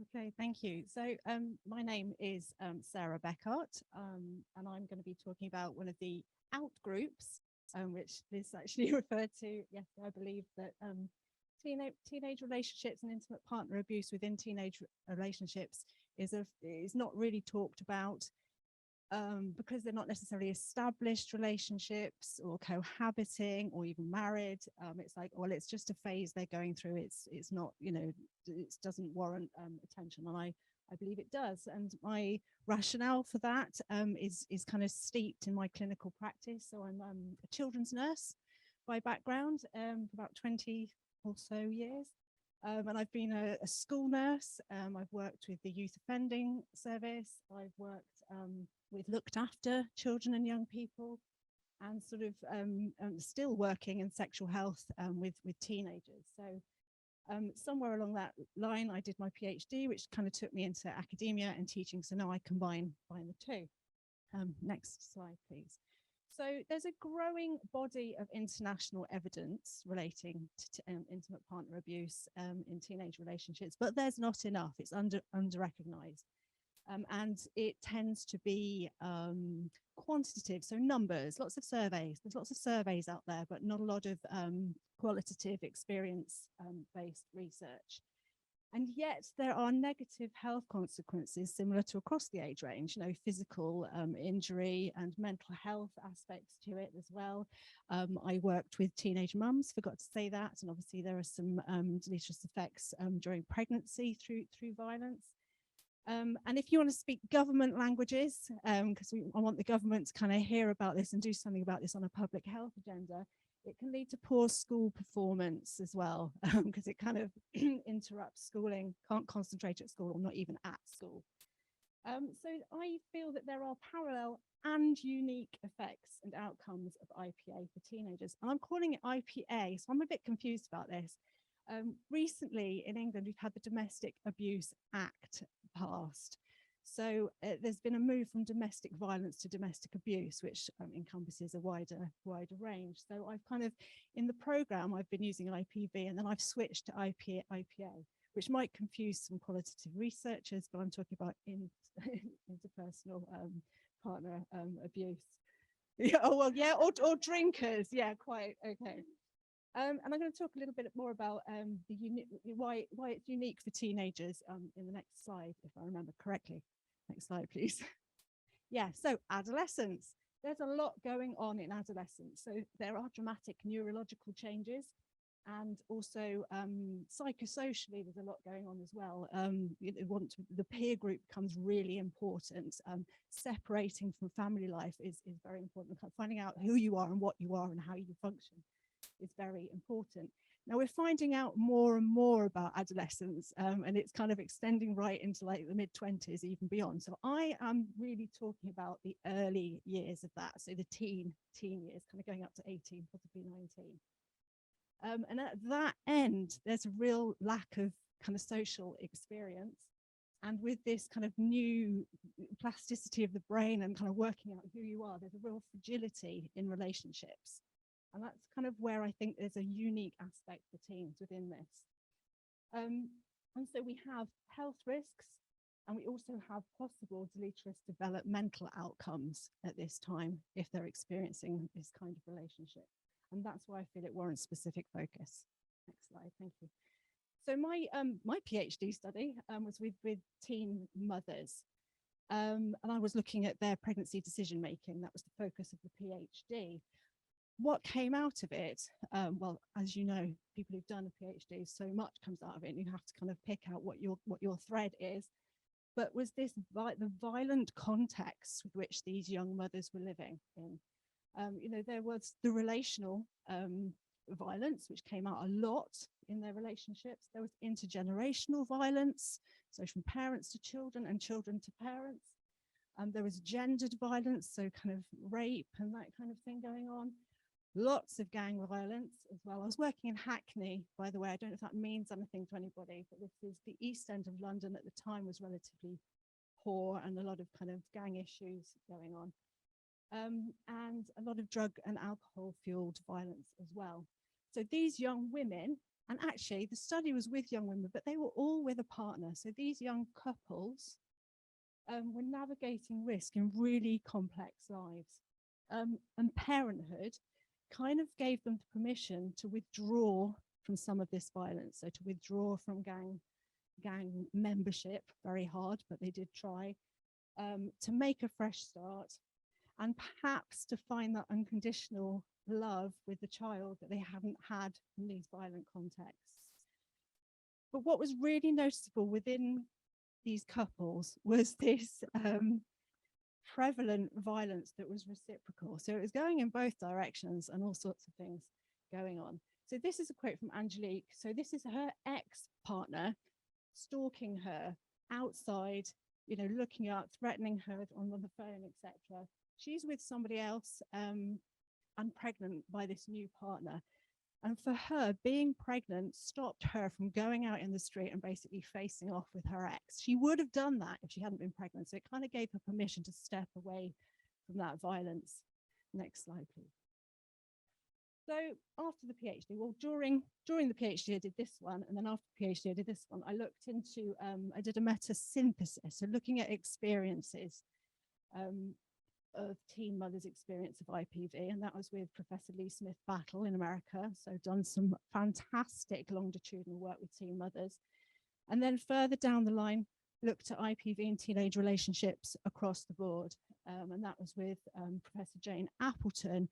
Okay, thank you. So my name is Sarah Bekaert, and I'm going to be talking about one of the out groups, which Liz actually referred to. Yes, I believe that teenage relationships and intimate partner abuse within teenage relationships is not really talked about because they're not necessarily established relationships or cohabiting or even married. It's like, well, it's just a phase they're going through. It's not, it doesn't warrant attention. And I believe it does. And my rationale for that is kind of steeped in my clinical practice. So I'm a children's nurse by background for about 20 or so years. And I've been a school nurse. I've worked with the youth offending service. I've worked with looked after children and young people, and sort of still working in sexual health with teenagers. So somewhere along that line, I did my PhD, which kind of took me into academia and teaching. So now I combine the two. Next slide, please. So there's a growing body of international evidence relating to intimate partner abuse in teenage relationships, but there's not enough. It's under-recognized. And it tends to be quantitative, so numbers, lots of surveys. There's lots of surveys out there, but not a lot of qualitative experience-based research. And yet there are negative health consequences similar to across the age range, physical injury and mental health aspects to it as well. I worked with teenage mums, forgot to say that. And obviously there are some deleterious effects during pregnancy through violence. And if you want to speak government languages, because I want the government to kind of hear about this and do something about this on a public health agenda, it can lead to poor school performance as well, because it kind of interrupts schooling, can't concentrate at school or not even at school. So I feel that there are parallel and unique effects and outcomes of IPA for teenagers. And I'm calling it IPA, so I'm a bit confused about this. Recently in England, we've had the Domestic Abuse Act passed. So there's been a move from domestic violence to domestic abuse, which encompasses a wider range. So I've kind of, in the program, I've been using IPV, and then I've switched to IPA, which might confuse some qualitative researchers, but I'm talking about interpersonal partner abuse. Yeah, oh, well, yeah, or drinkers. Yeah, quite, okay. And I'm going to talk a little bit more about why it's unique for teenagers in the next slide, if I remember correctly. Next slide, please. Yeah, so adolescence. There's a lot going on in adolescence. So there are dramatic neurological changes, and also psychosocially, there's a lot going on as well. The peer group becomes really important. Separating from family life is very important. Finding out who you are and what you are and how you function is very important. Now we're finding out more and more about adolescence, and it's kind of extending right into like the mid-20s, even beyond. So I am really talking about the early years of that, so the teen years, kind of going up to 18, possibly 19. And at that end, there's a real lack of kind of social experience. And with this kind of new plasticity of the brain and kind of working out who you are, there's a real fragility in relationships. And that's kind of where I think there's a unique aspect for teens within this. And so we have health risks, and we also have possible deleterious developmental outcomes at this time if they're experiencing this kind of relationship. And that's why I feel it warrants specific focus. Next slide, thank you. So my PhD study was with teen mothers. And I was looking at their pregnancy decision making. That was the focus of the PhD. What came out of it, well, as you know, people who've done a PhD, so much comes out of it, and you have to kind of pick out what your thread is. But was this the violent context with which these young mothers were living in? There was the relational violence, which came out a lot in their relationships. There was intergenerational violence, so from parents to children and children to parents. There was gendered violence, so kind of rape and that kind of thing going on. Lots of gang violence as well. I was working in Hackney, by the way. I don't know if that means anything to anybody, but this is the East End of London at the time, was relatively poor, and a lot of kind of gang issues going on. And a lot of drug and alcohol fueled violence as well. So these young women And actually, the study was with young women, but they were all with a partner. So these young couples were navigating risk in really complex lives. And parenthood kind of gave them the permission to withdraw from some of this violence. So to withdraw from gang membership, very hard, but they did try, to make a fresh start, and perhaps to find that unconditional love with the child that they hadn't had in these violent contexts. But what was really noticeable within these couples was this prevalent violence that was reciprocal. So it was going in both directions and all sorts of things going on. So this is a quote from Angelique. So this is her ex-partner stalking her outside, you know, looking out, threatening her on the phone, etc. She's with somebody else and pregnant by this new partner. And for her, being pregnant stopped her from going out in the street and basically facing off with her ex. She would have done that if she hadn't been pregnant. So it kind of gave her permission to step away from that violence. Next slide, please. So after the PhD, well, during the PhD, I did this one. And then after the PhD, I did this one. I looked into, I did a meta synthesis. So looking at experiences of teen mothers' experience of IPV, and that was with Professor Lee Smith Battle in America. So done some fantastic longitudinal work with teen mothers. And then further down the line, looked at IPV and teenage relationships across the board. And that was with Professor Jane Appleton,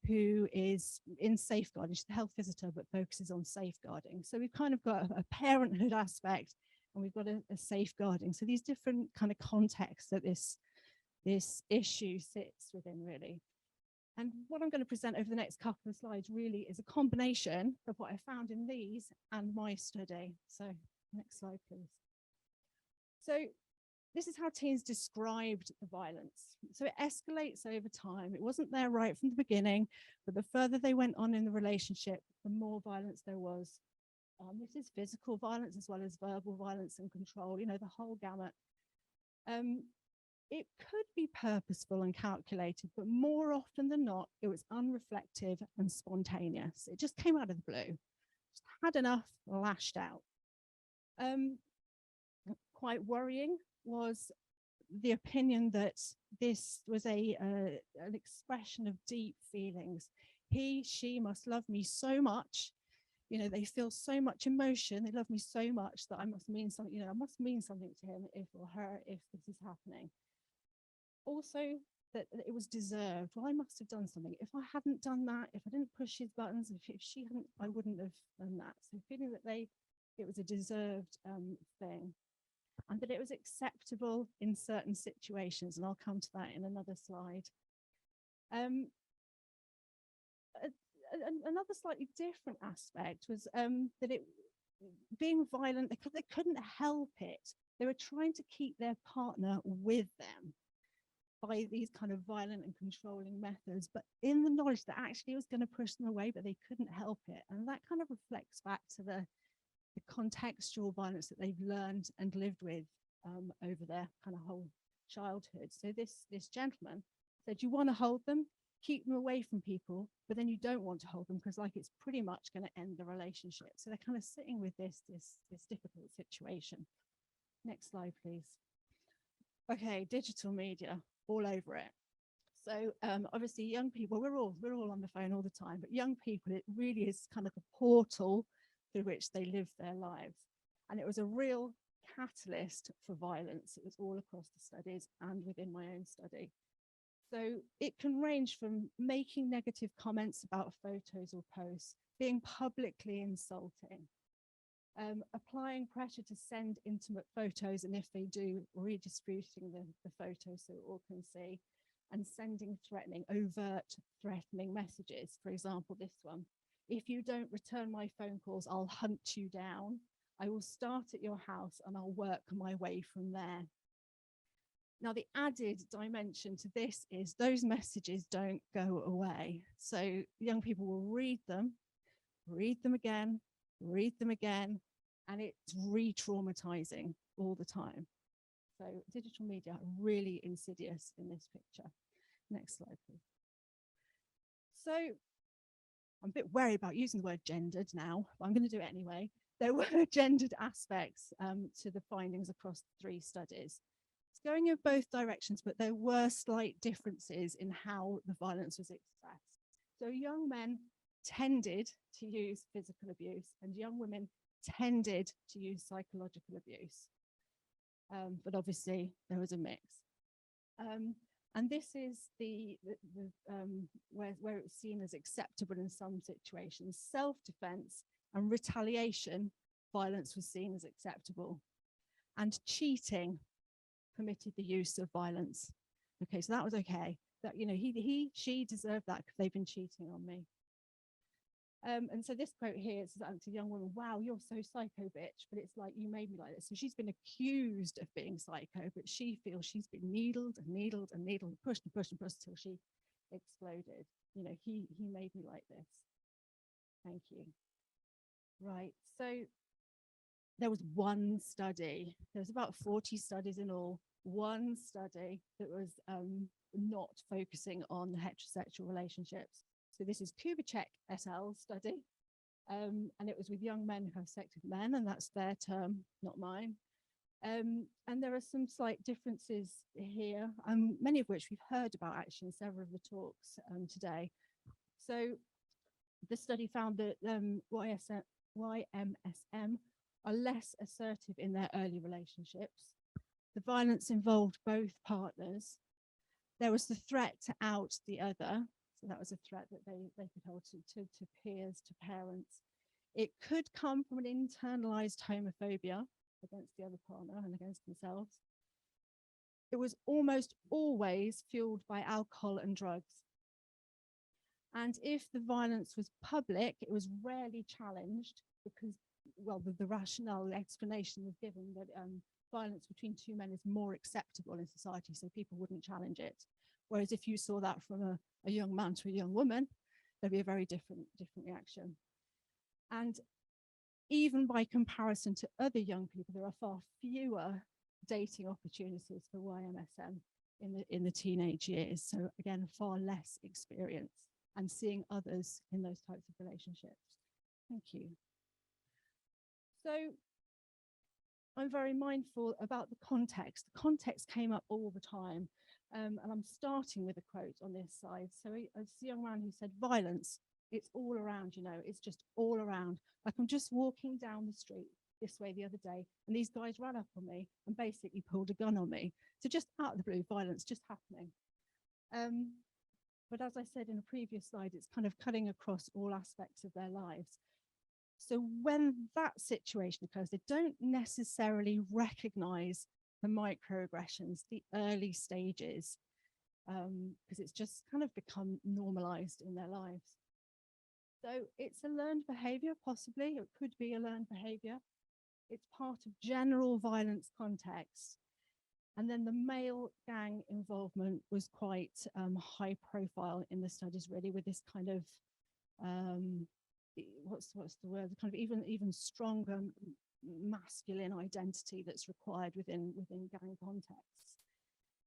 who is in safeguarding. She's the health visitor, but focuses on safeguarding. So we've kind of got a parenthood aspect, and we've got a safeguarding. So these different kind of contexts that this issue sits within, really. And what I'm going to present over the next couple of slides really is a combination of what I found in these and my study. So next slide, please. So this is how teens described the violence. So it escalates over time. It wasn't there right from the beginning, but the further they went on in the relationship, the more violence there was. This is physical violence as well as verbal violence and control, you know, the whole gamut. It could be purposeful and calculated, but more often than not, it was unreflective and spontaneous. It just came out of the blue. Just had enough, lashed out. Quite worrying was the opinion that this was an expression of deep feelings. He, she must love me so much. You know, they feel so much emotion. They love me so much that I must mean something, you know, I must mean something to him if or her if this is happening. Also, that it was deserved. Well, I must have done something. If I hadn't done that, if I didn't push his buttons, if she hadn't, I wouldn't have done that. So feeling that it was a deserved thing, and that it was acceptable in certain situations. And I'll come to that in another slide. Another slightly different aspect was that it being violent, they couldn't help it. They were trying to keep their partner with them by these kind of violent and controlling methods, but in the knowledge that actually it was going to push them away, but they couldn't help it. And that kind of reflects back to the contextual violence that they've learned and lived with over their kind of whole childhood. So this gentleman said, you want to hold them, keep them away from people, but then you don't want to hold them because like it's pretty much going to end the relationship. So they're kind of sitting with this difficult situation. Next slide, please. Okay, digital media, all over it. So obviously young people, we're all on the phone all the time, but young people, it really is kind of the portal through which they live their lives. And it was a real catalyst for violence. It was all across the studies and within my own study. So it can range from making negative comments about photos or posts, being publicly insulting, applying pressure to send intimate photos, and if they do, redistributing the photos so all can see, and sending overt threatening messages. For example, this one: if you don't return my phone calls, I'll hunt you down. I will start at your house and I'll work my way from there. Now, the added dimension to this is those messages don't go away. So young people will read them again, and it's re-traumatizing all the time. So digital media are really insidious in this picture. Next slide, please. So I'm a bit wary about using the word gendered now, but I'm going to do it anyway. There were gendered aspects to the findings across 3 studies. It's going in both directions, but there were slight differences in how the violence was expressed. So young men tended to use physical abuse and young women tended to use psychological abuse. But obviously there was a mix. And this is where it was seen as acceptable in some situations. Self-defense and retaliation violence was seen as acceptable. And cheating permitted the use of violence. Okay, so that was okay. That, you know, she deserved that because they've been cheating on me. And so this quote here is to a young woman, wow, you're so psycho, bitch, but it's like, you made me like this. So she's been accused of being psycho, but she feels she's been needled and needled and needled, and pushed and pushed and pushed until she exploded. You know, he made me like this. Thank you. Right, so there was one study. There was about 40 studies in all. One study that was not focusing on heterosexual relationships. So this is Kubitschek et al. Study, and it was with young men who have sex with men, and that's their term, not mine. And there are some slight differences here, many of which we've heard about actually in several of the talks today. So the study found that YMSM are less assertive in their early relationships. The violence involved both partners. There was the threat to out the other. So that was a threat that they could hold to peers, to parents. It could come from an internalized homophobia against the other partner and against themselves. It was almost always fueled by alcohol and drugs. And if the violence was public, it was rarely challenged because, well, the rationale, the explanation was given that violence between 2 men is more acceptable in society, so people wouldn't challenge it. Whereas if you saw that from a young man to a young woman, there'd be a very different reaction. And even by comparison to other young people, there are far fewer dating opportunities for YMSM in the teenage years. So again, far less experience and seeing others in those types of relationships. Thank you. So I'm very mindful about the context. The context came up all the time. And I'm starting with a quote on this side. So it's a young man who said, violence, it's all around, you know, it's just all around. Like I'm just walking down the street this way the other day, and these guys ran up on me and basically pulled a gun on me. So just out of the blue, violence just happening. But as I said in a previous slide, it's kind of cutting across all aspects of their lives. So when that situation occurs, they don't necessarily recognize the microaggressions, the early stages, because it's just kind of become normalized in their lives. So it's a learned behavior, possibly. It could be a learned behavior. It's part of general violence context. And then the male gang involvement was quite high profile in the studies, really, with this kind of, what's the word, kind of even stronger masculine identity that's required within gang contexts.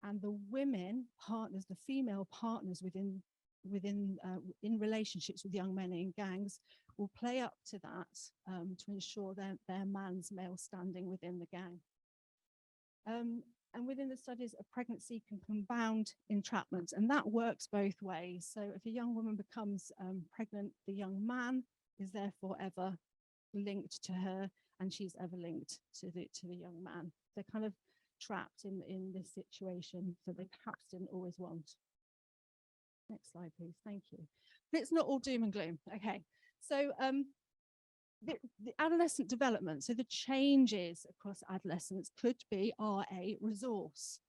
And the women partners, the female partners in relationships with young men in gangs will play up to that to ensure their man's male standing within the gang. And within the studies, a pregnancy can compound entrapment, and that works both ways. So if a young woman becomes pregnant, the young man is therefore ever linked to her, and she's ever linked to the young man. They're kind of trapped in this situation that they perhaps didn't always want. Next slide, please. Thank you. But it's not all doom and gloom. Okay, so the adolescent development, so the changes across adolescence are a resource.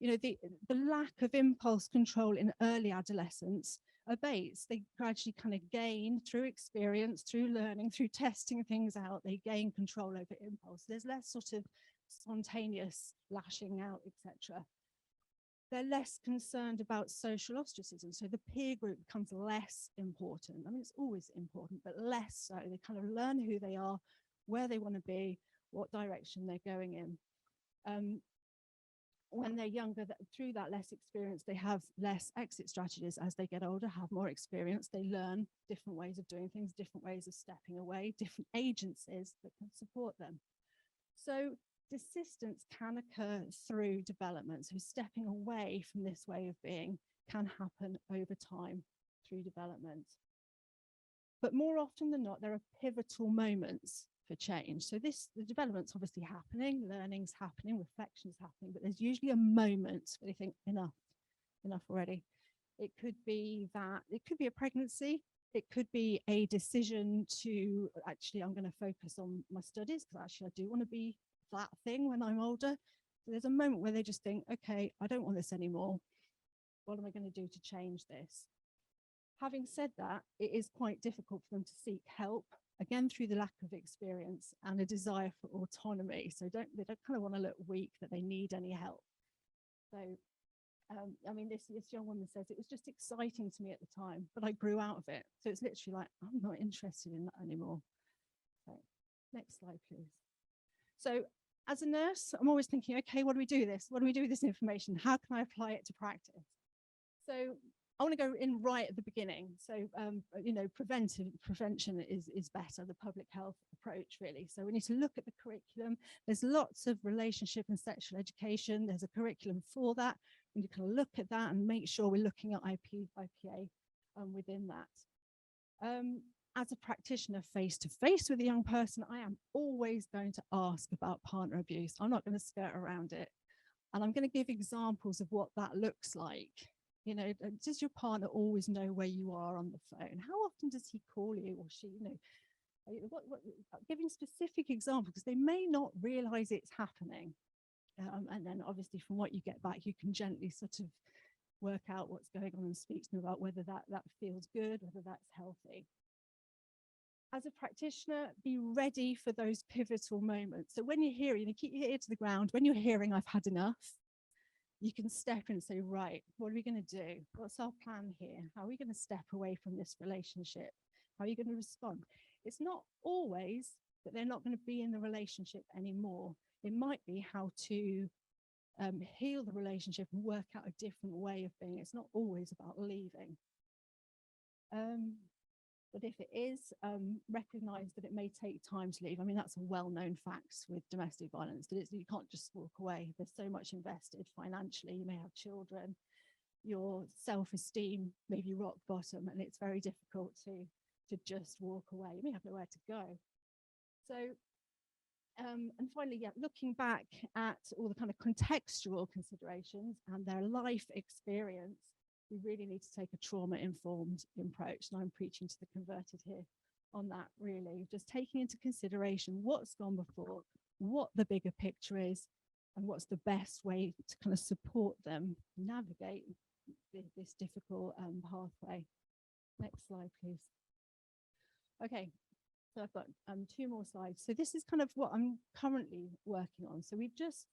You know, the lack of impulse control in early adolescence abates. They gradually kind of gain through experience, through learning, through testing things out, they gain control over impulse. There's less sort of spontaneous lashing out, etc. They're less concerned about social ostracism. So the peer group becomes less important. I mean, it's always important, but less so. They kind of learn who they are, where they want to be, what direction they're going in. when they're younger, through that less experience, they have less exit strategies. As they get older, have more experience, they learn different ways of doing things, different ways of stepping away, different agencies that can support them. So desistance can occur through development. So stepping away from this way of being can happen over time through development. But more often than not, there are pivotal moments for change. So the development's obviously happening, learning's happening, reflection's happening, but there's usually a moment where they think, enough already. It could be a pregnancy. It could be a decision to actually, I'm going to focus on my studies because actually I do want to be that thing when I'm older. So there's a moment where they just think, okay, I don't want this anymore. What am I going to do to change this? Having said that, it is quite difficult for them to seek help, again, through the lack of experience and a desire for autonomy. So they don't kind of want to look weak that they need any help. So, I mean, this young woman says, it was just exciting to me at the time, but I grew out of it. So it's literally like, I'm not interested in that anymore. So, next slide, please. So as a nurse, I'm always thinking, okay, what do we do with this? What do we do with this information? How can I apply it to practice? So I want to go in right at the beginning. So, prevention is better, the public health approach, really. So we need to look at the curriculum. There's lots of relationship and sexual education. There's a curriculum for that. We need to kind of look at that and make sure we're looking at IPA within that. As a practitioner face to face with a young person, I am always going to ask about partner abuse. I'm not going to skirt around it. And I'm going to give examples of what that looks like. You know, does your partner always know where you are on the phone? How often does he call you or she? You know, giving specific examples because they may not realize it's happening. And then obviously from what you get back, you can gently sort of work out what's going on and speak to them about whether that feels good, whether that's healthy. As a practitioner, be ready for those pivotal moments. So when you're hearing, you keep your ear to the ground. When you're hearing, I've had enough, you can step in and say, right, what are we going to do? What's our plan here? How are we going to step away from this relationship? How are you going to respond? It's not always that they're not going to be in the relationship anymore. It might be how to heal the relationship and work out a different way of being. It's not always about leaving. But if it is, recognize that it may take time to leave. I mean, that's a well-known fact with domestic violence, that you can't just walk away. There's so much invested financially. You may have children, your self-esteem may be rock bottom, and it's very difficult to just walk away. You may have nowhere to go. So, and finally, yeah, looking back at all the kind of contextual considerations and their life experience, we really need to take a trauma-informed approach. And I'm preaching to the converted here on that, really. Just taking into consideration what's gone before, what the bigger picture is, and what's the best way to kind of support them navigate this difficult pathway. Next slide, please. Okay, so I've got 2 more slides. So this is kind of what I'm currently working on. So we've just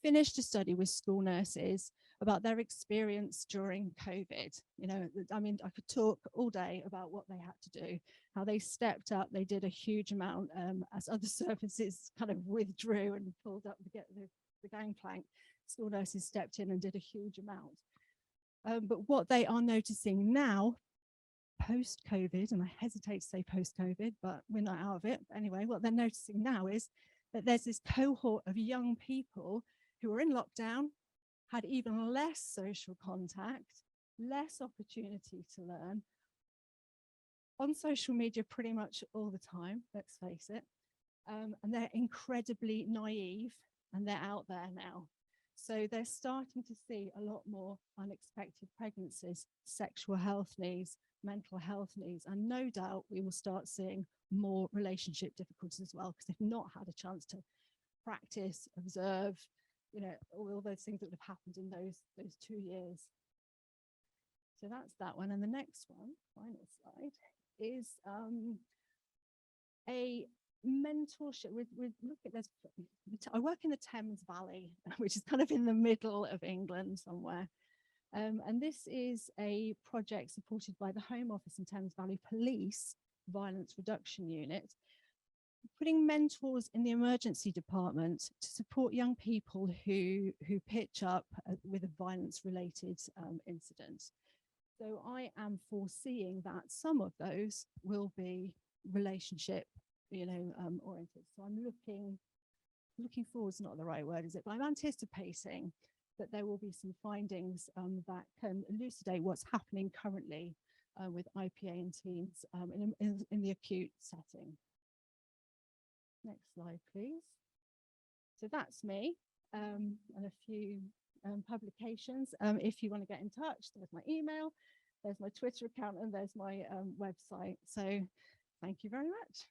finished a study with school nurses about their experience during COVID. You know, I mean, I could talk all day about what they had to do, how they stepped up, they did a huge amount as other services kind of withdrew and pulled up to get the gangplank. School nurses stepped in and did a huge amount. But what they are noticing now, post-COVID, and I hesitate to say post-COVID, but we're not out of it. Anyway, what they're noticing now is that there's this cohort of young people who are in lockdown, had even less social contact, less opportunity to learn, on social media pretty much all the time, let's face it, and they're incredibly naive, and they're out there now. So they're starting to see a lot more unexpected pregnancies, sexual health needs, mental health needs, and no doubt we will start seeing more relationship difficulties as well, because they've not had a chance to practice, observe, you know, all those things that have happened in those 2 years. So that's that one. And the next one, final slide, is a mentorship. I work in the Thames Valley, which is kind of in the middle of England somewhere. And this is a project supported by the Home Office and Thames Valley Police Violence Reduction Unit. putting mentors in the emergency department to support young people who pitch up with a violence-related incident. So I am foreseeing that some of those will be relationship, oriented. So I'm looking forward is not the right word, is it? But I'm anticipating that there will be some findings that can elucidate what's happening currently with IPA in teens in the acute setting. Next slide, please. So that's me and a few publications. If you want to get in touch, there's my email, there's my Twitter account, and there's my website. So thank you very much.